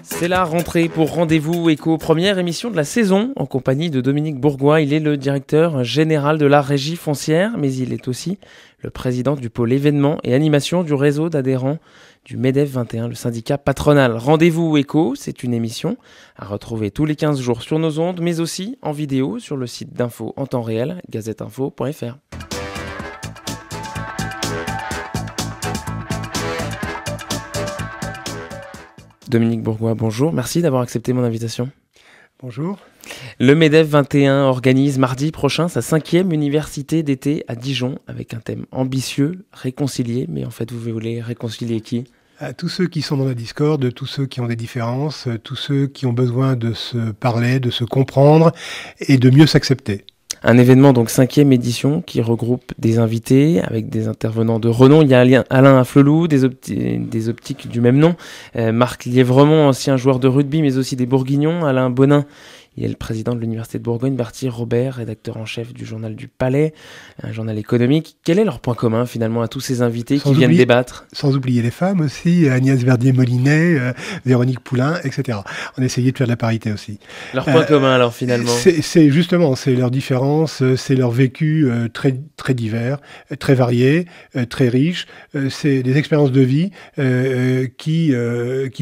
C'est la rentrée pour Rendez-vous Éco, première émission de la saison en compagnie de Dominique Bourgois. Il est le directeur général de la Régie foncière, mais il est aussi le président du pôle événements et animation du réseau d'adhérents du MEDEF 21, le syndicat patronal. Rendez-vous Éco, c'est une émission à retrouver tous les 15 jours sur nos ondes, mais aussi en vidéo sur le site d'info en temps réel, gazetteinfo.fr. Dominique Bourgois, bonjour. Merci d'avoir accepté mon invitation. Bonjour. Le MEDEF 21 organise mardi prochain sa 5e université d'été à Dijon avec un thème ambitieux, réconcilier. Mais en fait, vous voulez réconcilier qui ? À tous ceux qui sont dans la discorde, tous ceux qui ont des différences, tous ceux qui ont besoin de se parler, de se comprendre et de mieux s'accepter. Un événement, donc 5e édition, qui regroupe des invités avec des intervenants de renom. Il y a Alain Afflelou, des optiques du même nom, Marc Lièvremont, ancien joueur de rugby, mais aussi des Bourguignons, Alain Bonin. Il y a le président de l'Université de Bourgogne, Berthier Robert, rédacteur en chef du journal du Palais, un journal économique. Quel est leur point commun finalement à tous ces invités qui viennent débattre ? Sans oublier les femmes aussi, Agnès Verdier-Molinet, Véronique Poulain, etc. On a essayé de faire de la parité aussi. Leur point commun alors finalement ? C'est justement, c'est leurs différences, c'est leur vécu très, très divers, très variés, très riches. C'est des expériences de vie qui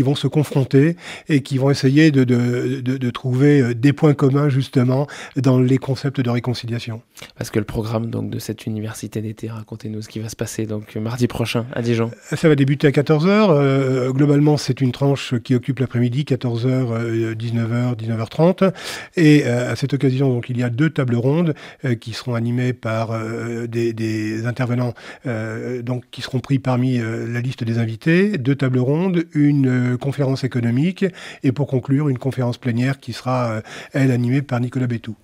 vont se confronter et qui vont essayer de trouver des points communs justement dans les concepts de réconciliation. Parce que le programme donc, de cette université d'été, racontez-nous ce qui va se passer donc, mardi prochain à Dijon. Ça va débuter à 14h. Globalement, c'est une tranche qui occupe l'après-midi, 14h, 19h, 19h30. Et à cette occasion, donc, il y a 2 tables rondes qui seront animées par des intervenants donc, qui seront pris parmi la liste des invités. 2 tables rondes, une conférence économique et pour conclure, une conférence plénière qui sera elle animée par Nicolas Bétou.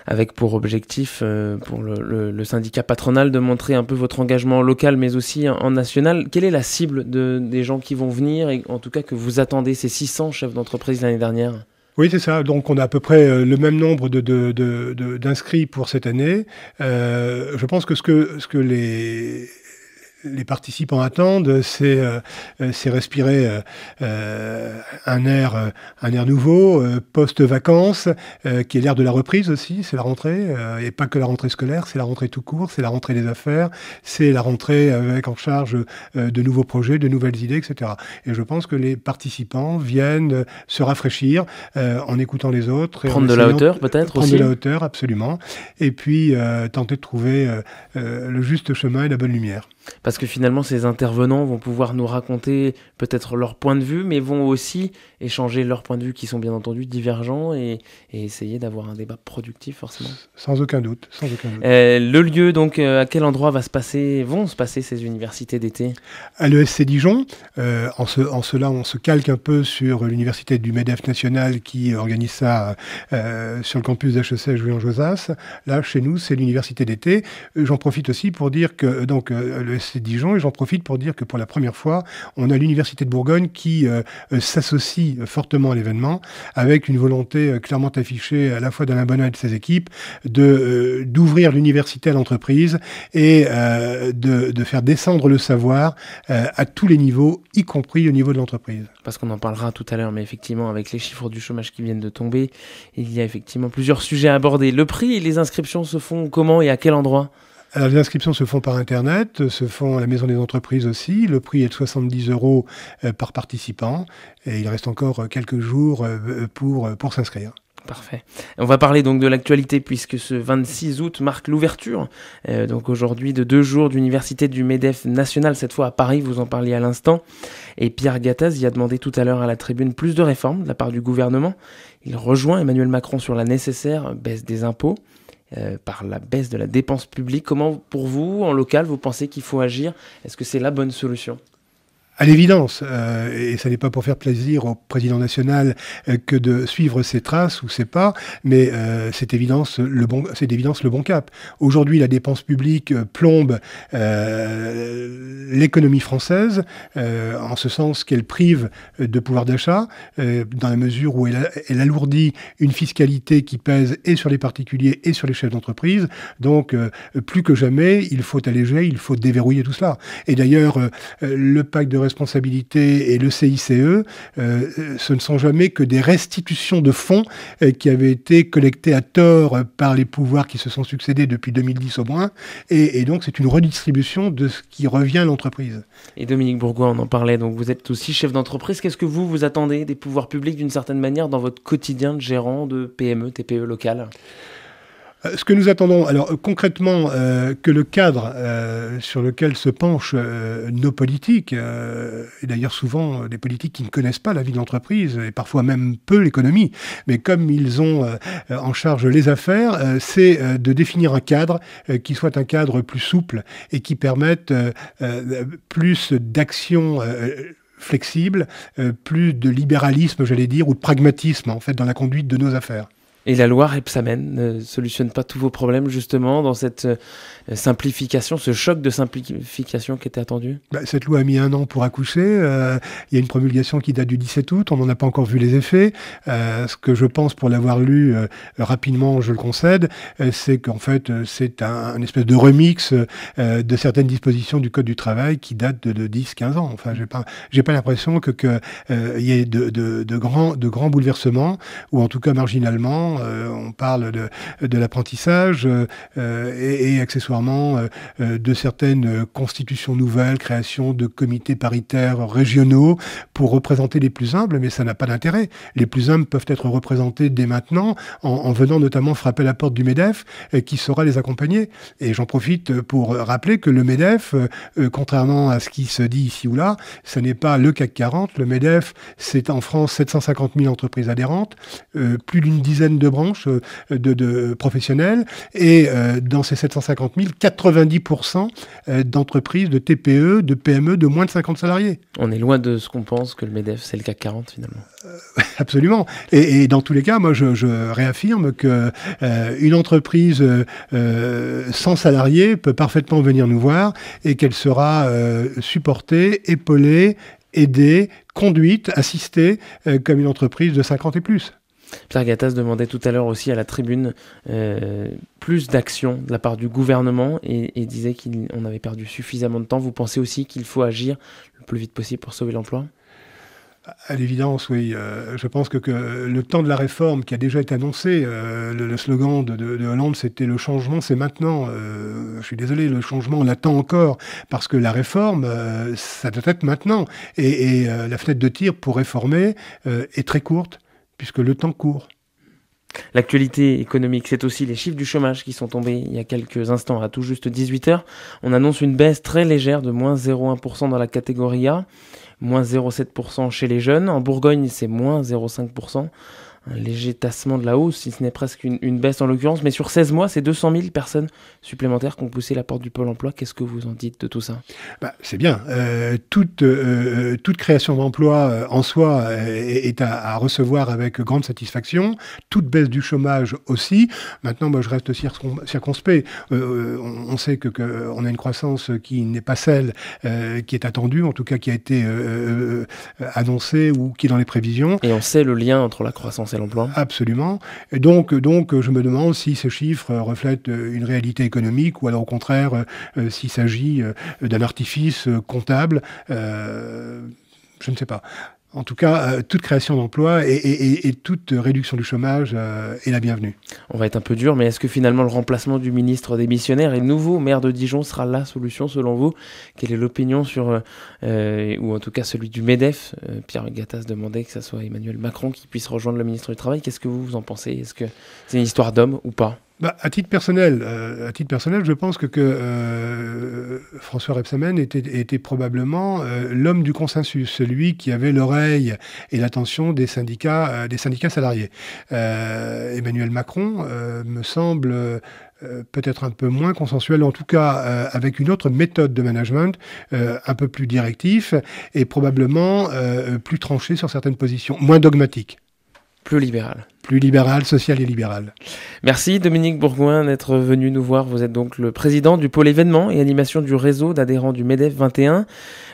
Avec pour objectif, pour le syndicat patronal, de montrer un peu votre engagement local, mais aussi en national. Quelle est la cible des gens qui vont venir, et en tout cas que vous attendez, ces 600 chefs d'entreprise l'année dernière ? Oui, c'est ça. Donc, on a à peu près le même nombre d'inscrits pour cette année. Je pense que ce que les participants attendent, c'est respirer un air nouveau, post-vacances, qui est l'air de la reprise aussi, c'est la rentrée, et pas que la rentrée scolaire, c'est la rentrée tout court, c'est la rentrée des affaires, c'est la rentrée avec en charge de nouveaux projets, de nouvelles idées, etc. Et je pense que les participants viennent se rafraîchir en écoutant les autres. Prendre de la hauteur peut-être aussi ? Prendre de la hauteur, absolument. Et puis tenter de trouver le juste chemin et la bonne lumière. Parce que finalement, ces intervenants vont pouvoir nous raconter peut-être leur point de vue, mais vont aussi échanger leurs points de vue qui sont bien entendu divergents et essayer d'avoir un débat productif forcément. Sans aucun doute. Le lieu, donc, à quel endroit vont se passer ces universités d'été ? À l'ESC Dijon. En cela, on se calque un peu sur l'université du MEDEF national qui organise ça sur le campus d'HEC Julian-Josas. Là, chez nous, c'est l'université d'été. J'en profite aussi pour dire que donc l'ESC Dijon, et j'en profite pour dire que pour la première fois, on a l'université de Bourgogne qui s'associe fortement à l'événement, avec une volonté clairement affichée à la fois d'Alain Bonin et de ses équipes d'ouvrir l'université à l'entreprise et de faire descendre le savoir à tous les niveaux, y compris au niveau de l'entreprise. Parce qu'on en parlera tout à l'heure, mais effectivement, avec les chiffres du chômage qui viennent de tomber, il y a effectivement plusieurs sujets à aborder. Le prix et les inscriptions se font comment et à quel endroit ? Alors, les inscriptions se font par Internet, se font à la Maison des Entreprises aussi. Le prix est de 70 € par participant et il reste encore quelques jours pour s'inscrire. Parfait. On va parler donc de l'actualité puisque ce 26 août marque l'ouverture donc aujourd'hui de 2 jours d'université du MEDEF national, cette fois à Paris, vous en parliez à l'instant. Et Pierre Gattaz y a demandé tout à l'heure à la tribune plus de réformes de la part du gouvernement. Il rejoint Emmanuel Macron sur la nécessaire baisse des impôts. Par la baisse de la dépense publique. Comment, pour vous, en local, vous pensez qu'il faut agir ? Est-ce que c'est la bonne solution ? À l'évidence, et ça n'est pas pour faire plaisir au président national que de suivre ses traces ou ses pas, mais c'est d'évidence le bon cap. Aujourd'hui, la dépense publique plombe l'économie française, en ce sens qu'elle prive de pouvoir d'achat, dans la mesure où elle alourdit une fiscalité qui pèse et sur les particuliers et sur les chefs d'entreprise. Donc, plus que jamais, il faut alléger, il faut déverrouiller tout cela. Et d'ailleurs, le pacte de responsabilité et le CICE, ce ne sont jamais que des restitutions de fonds qui avaient été collectés à tort par les pouvoirs qui se sont succédés depuis 2010 au moins, et donc c'est une redistribution de ce qui revient à l'entreprise. Et Dominique Bourgoin, on en parlait, donc vous êtes aussi chef d'entreprise. Qu'est-ce que vous attendez des pouvoirs publics d'une certaine manière dans votre quotidien de gérant de PME, TPE locales ? Ce que nous attendons, alors concrètement, que le cadre sur lequel se penchent nos politiques, et d'ailleurs souvent des politiques qui ne connaissent pas la vie de l'entreprise, et parfois même peu l'économie, mais comme ils ont en charge les affaires, c'est de définir un cadre qui soit un cadre plus souple et qui permette plus d'action flexible, plus de libéralisme, j'allais dire, ou de pragmatisme en fait dans la conduite de nos affaires. Et la loi Rebsamen ne solutionne pas tous vos problèmes justement dans cette simplification, ce choc de simplification qui était attendu ? Cette loi a mis 1 an pour accoucher. Il y a une promulgation qui date du 17 août. On n'en a pas encore vu les effets. Ce que je pense, pour l'avoir lu rapidement, je le concède, c'est qu'en fait, c'est un espèce de remix de certaines dispositions du Code du travail qui datent de 10-15 ans. Enfin, j'ai pas l'impression que y ait de grands bouleversements, ou en tout cas marginalement. On parle de l'apprentissage et accessoirement de certaines constitutions nouvelles, création de comités paritaires régionaux pour représenter les plus humbles, mais ça n'a pas d'intérêt. Les plus humbles peuvent être représentés dès maintenant en venant notamment frapper la porte du MEDEF qui saura les accompagner. Et j'en profite pour rappeler que le MEDEF, contrairement à ce qui se dit ici ou là, ce n'est pas le CAC 40. Le MEDEF, c'est en France 750 000 entreprises adhérentes, plus d'une dizaine de branches de professionnels, et dans ces 750 000, 90% d'entreprises, de TPE, de PME de moins de 50 salariés. On est loin de ce qu'on pense que le MEDEF, c'est le CAC 40 finalement. Absolument. Et dans tous les cas, moi je réaffirme que une entreprise sans salariés peut parfaitement venir nous voir et qu'elle sera supportée, épaulée, aidée, conduite, assistée comme une entreprise de 50 et plus. Pierre Gattaz demandait tout à l'heure aussi à la tribune plus d'action de la part du gouvernement et disait qu'on avait perdu suffisamment de temps. Vous pensez aussi qu'il faut agir le plus vite possible pour sauver l'emploi ? À l'évidence, oui. Je pense que le temps de la réforme qui a déjà été annoncé, le slogan de Hollande, c'était « le changement, c'est maintenant ». Je suis désolé, le changement, on l'attend encore, parce que la réforme, ça doit être maintenant. Et la fenêtre de tir pour réformer est très courte, puisque le temps court. L'actualité économique, c'est aussi les chiffres du chômage qui sont tombés il y a quelques instants, à tout juste 18h. On annonce une baisse très légère de moins 0,1% dans la catégorie A, moins 0,7% chez les jeunes. En Bourgogne, c'est moins 0,5%. Un léger tassement de la hausse, si ce n'est presque une baisse en l'occurrence. Mais sur 16 mois, c'est 200 000 personnes supplémentaires qui ont poussé la porte du Pôle emploi. Qu'est-ce que vous en dites de tout ça ? C'est bien. Toute création d'emploi en soi est à recevoir avec grande satisfaction. Toute baisse du chômage aussi. Maintenant, moi, je reste circonspect. On sait qu'on a une croissance qui n'est pas celle qui est attendue, en tout cas qui a été annoncée ou qui est dans les prévisions. Et on sait le lien entre la croissance et l'emploi. Absolument. Et donc, je me demande si ces chiffres reflètent une réalité économique ou alors au contraire s'il s'agit d'un artifice comptable. Je ne sais pas. En tout cas, toute création d'emploi et toute réduction du chômage est la bienvenue. On va être un peu dur, mais est-ce que finalement le remplacement du ministre démissionnaire et nouveau maire de Dijon sera la solution selon vous ? Quelle est l'opinion sur, ou en tout cas celui du MEDEF ? Pierre Gattaz demandait que ce soit Emmanuel Macron qui puisse rejoindre le ministre du Travail. Qu'est-ce que vous en pensez ? Est-ce que c'est une histoire d'homme ou pas ? À titre personnel, je pense que François Rebsamen était probablement l'homme du consensus, celui qui avait l'oreille et l'attention des syndicats salariés. Emmanuel Macron me semble peut-être un peu moins consensuel, en tout cas avec une autre méthode de management, un peu plus directif et probablement plus tranché sur certaines positions, moins dogmatique. Plus libéral. Plus libéral, social et libéral. Merci Dominique Bourgoin d'être venu nous voir. Vous êtes donc le président du pôle événements et animation du réseau d'adhérents du MEDEF 21.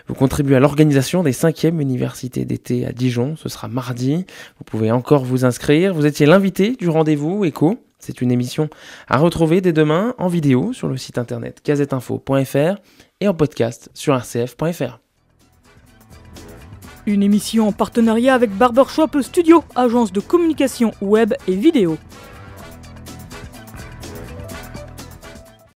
Vous contribuez à l'organisation des 5e universités d'été à Dijon. Ce sera mardi. Vous pouvez encore vous inscrire. Vous étiez l'invité du rendez-vous Écho. C'est une émission à retrouver dès demain en vidéo sur le site internet gazetteinfo.fr et en podcast sur rcf.fr. Une émission en partenariat avec Barbershop Studio, agence de communication web et vidéo.